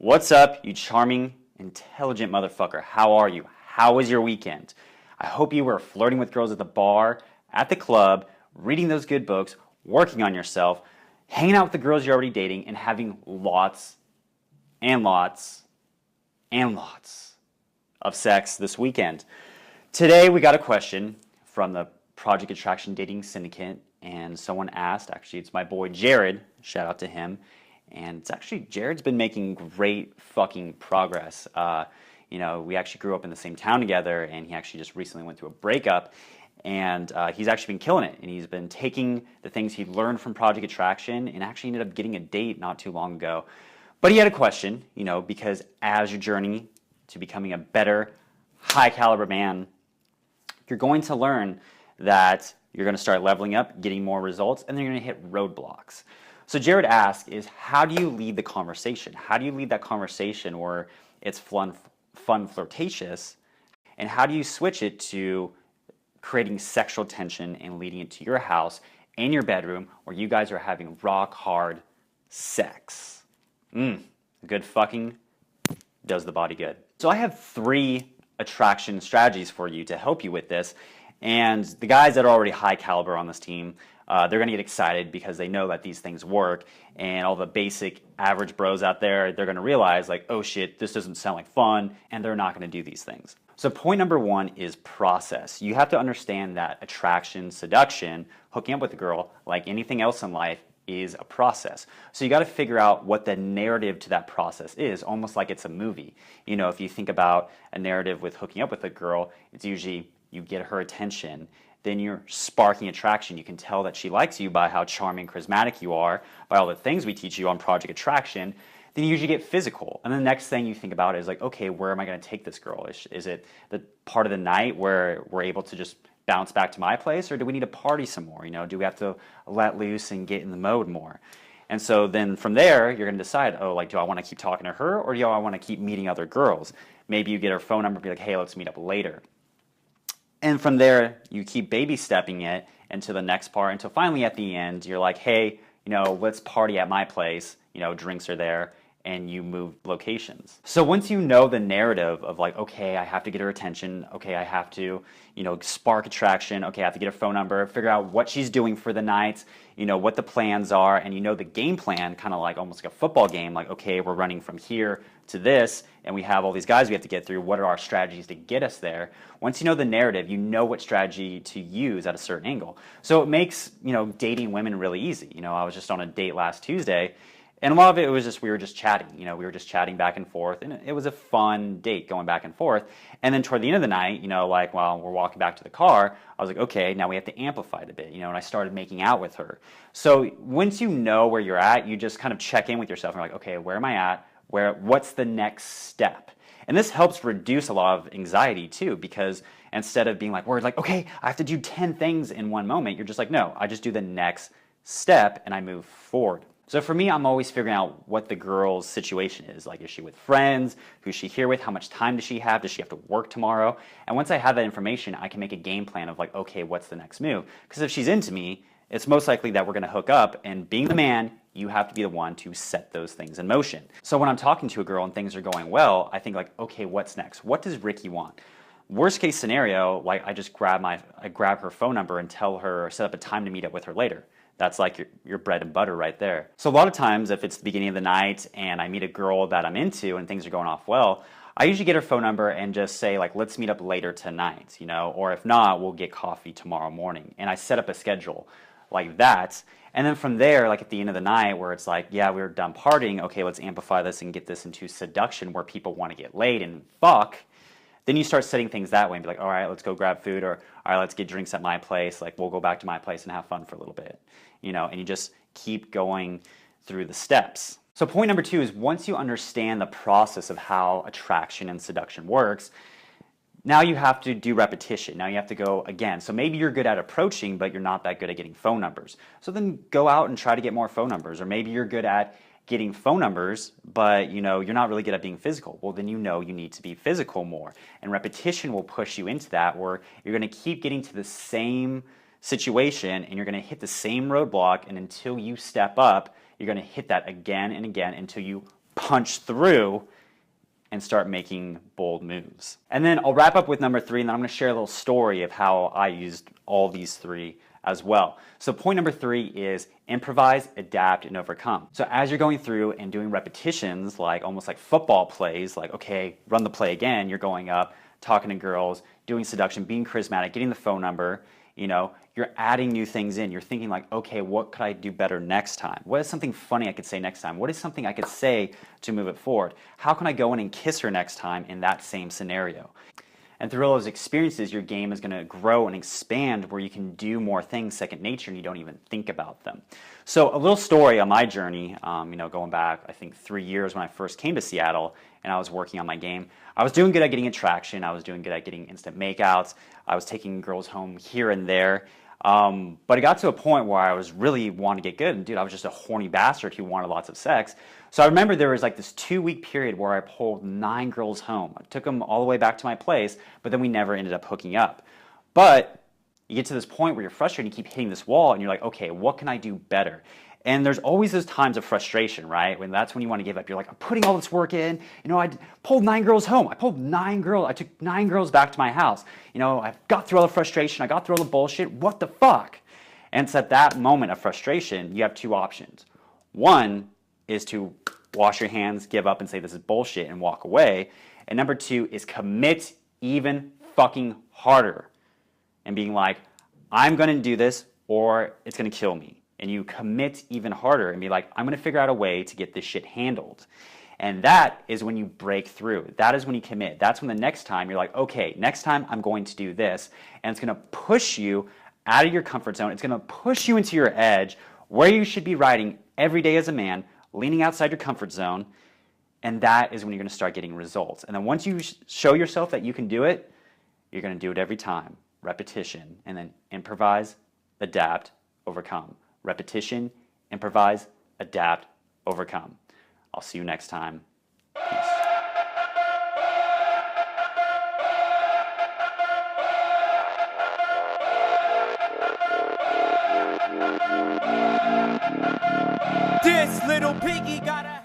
What's up, you charming, intelligent motherfucker? How are you? How was your weekend? I hope you were flirting with girls at the bar, at the club, reading those good books, working on yourself, hanging out with the girls you're already dating, and having lots and lots and lots of sex this weekend. Today we got a question from the Project Attraction Dating Syndicate, and someone asked, actually it's my boy Jared, shout out to him, and it's actually, Jared's been making great fucking progress. We actually grew up in the same town together, and he actually just recently went through a breakup, and he's actually been killing it, and he's been taking the things he learned from Project Attraction and actually ended up getting a date not too long ago. But he had a question, because as your journey to becoming a better, high caliber man, you're going to learn that you're going to start leveling up, getting more results, and then you're going to hit roadblocks. So Jared asked is, how do you lead the conversation? How do you lead that conversation where it's fun, flirtatious, and how do you switch it to creating sexual tension and leading it to your house in your bedroom where you guys are having rock hard sex? Good fucking does the body good. So I have 3 attraction strategies for you to help you with this. And the guys that are already high caliber on this team, they're going to get excited because they know that these things work. And all the basic average bros out there, they're going to realize like, oh shit, this doesn't sound like fun, and they're not going to do these things. So point number 1 is process. You have to understand that attraction, seduction, hooking up with a girl, like anything else in life, is a process. So you got to figure out what the narrative to that process is, almost like it's a movie. If you think about a narrative with hooking up with a girl, it's usually you get her attention, then you're sparking attraction. You can tell that she likes you by how charming, charismatic you are, by all the things we teach you on Project Attraction. Then you usually get physical. And the next thing you think about is like, okay, where am I going to take this girl? Is it the part of the night where we're able to just bounce back to my place, or do we need to party some more? Do we have to let loose and get in the mode more? And so then from there, you're going to decide, do I want to keep talking to her, or do I want to keep meeting other girls? Maybe you get her phone number and be like, hey, let's meet up later. And from there, you keep baby stepping it into the next part until finally at the end, you're like, hey, let's party at my place. Drinks are there, and you move locations. So once you know the narrative of like, okay, I have to get her attention. Okay, I have to, spark attraction. Okay, I have to get her phone number, figure out what she's doing for the night, what the plans are, and the game plan, kind of like almost like a football game, like, okay, we're running from here to this, and we have all these guys we have to get through. What are our strategies to get us there? Once you know the narrative, you know what strategy to use at a certain angle. So it makes, dating women really easy. I was just on a date last Tuesday, and a lot of it was just, we were just chatting, we were just chatting back and forth, and it was a fun date going back and forth. And then toward the end of the night, like while we're walking back to the car, I was like, okay, now we have to amplify it a bit, and I started making out with her. So once you know where you're at, you just kind of check in with yourself, and you're like, okay, where am I at? What's the next step? And this helps reduce a lot of anxiety too, because instead of being like, worried, like, okay, I have to do 10 things in one moment, you're just like, no, I just do the next step and I move forward. So for me, I'm always figuring out what the girl's situation is. Like, is she with friends? Who's she here with? How much time does she have? Does she have to work tomorrow? And once I have that information, I can make a game plan of like, okay, what's the next move? Because if she's into me, it's most likely that we're going to hook up, and being the man, you have to be the one to set those things in motion. So when I'm talking to a girl and things are going well, I think like, okay, what's next? What does Ricky want? Worst case scenario, like I just grab her phone number and tell her, or set up a time to meet up with her later. That's like your bread and butter right there. So a lot of times, if it's the beginning of the night and I meet a girl that I'm into and things are going off well, I usually get her phone number and just say like, let's meet up later tonight, or if not, we'll get coffee tomorrow morning. And I set up a schedule like that. And then from there, like at the end of the night where it's like, yeah, we're done partying, okay, let's amplify this and get this into seduction where people want to get laid and fuck. Then you start setting things that way and be like, all right, let's go grab food, or all right, let's get drinks at my place. Like, we'll go back to my place and have fun for a little bit, and you just keep going through the steps. So point number 2 is, once you understand the process of how attraction and seduction works, now you have to do repetition. Now you have to go again. So maybe you're good at approaching, but you're not that good at getting phone numbers. So then go out and try to get more phone numbers. Or maybe you're good at getting phone numbers, but you're not really good at being physical. Well, then you need to be physical more. And repetition will push you into that, where you're going to keep getting to the same situation and you're going to hit the same roadblock, and until you step up, you're going to hit that again and again until you punch through and start making bold moves. And then I'll wrap up with number 3, and then I'm going to share a little story of how I used all these 3 as well. So point number 3 is improvise, adapt, and overcome. So as you're going through and doing repetitions, like almost like football plays, like, okay, run the play again, you're going up, talking to girls, doing seduction, being charismatic, getting the phone number, you know, you're adding new things in. You're thinking like, okay, what could I do better next time? What is something funny I could say next time? What is something I could say to move it forward? How can I go in and kiss her next time in that same scenario? And through all those experiences, your game is going to grow and expand where you can do more things second nature and you don't even think about them. So a little story on my journey, you know, going back, I think 3 years when I first came to Seattle and I was working on my game. I was doing good at getting attraction. I was doing good at getting instant makeouts. I was taking girls home here and there. But it got to a point where I was really wanting to get good. And dude, I was just a horny bastard who wanted lots of sex. So I remember there was like this 2-week period where I pulled 9 girls home. I took them all the way back to my place, but then we never ended up hooking up. But you get to this point where you're frustrated and you keep hitting this wall and you're like, okay, what can I do better? And there's always those times of frustration, right? That's when you want to give up. You're like, I'm putting all this work in. You know, I pulled 9 girls home. I pulled 9 girls. I took 9 girls back to my house. You know, I got through all the frustration. I got through all the bullshit. What the fuck? And it's at that moment of frustration, you have 2 options. One is to wash your hands, give up, and say this is bullshit and walk away. And number 2 is commit even fucking harder and being like, I'm going to do this or it's going to kill me. And you commit even harder and be like, I'm going to figure out a way to get this shit handled. And that is when you break through. That is when you commit. That's when the next time you're like, okay, next time I'm going to do this. And it's going to push you out of your comfort zone. It's going to push you into your edge where you should be riding every day as a man, leaning outside your comfort zone. And that is when you're going to start getting results. And then once you show yourself that you can do it, you're going to do it every time. Repetition. And then improvise, adapt, overcome. Repetition, improvise, adapt, overcome. I'll see you next time. Peace. This little piggy got a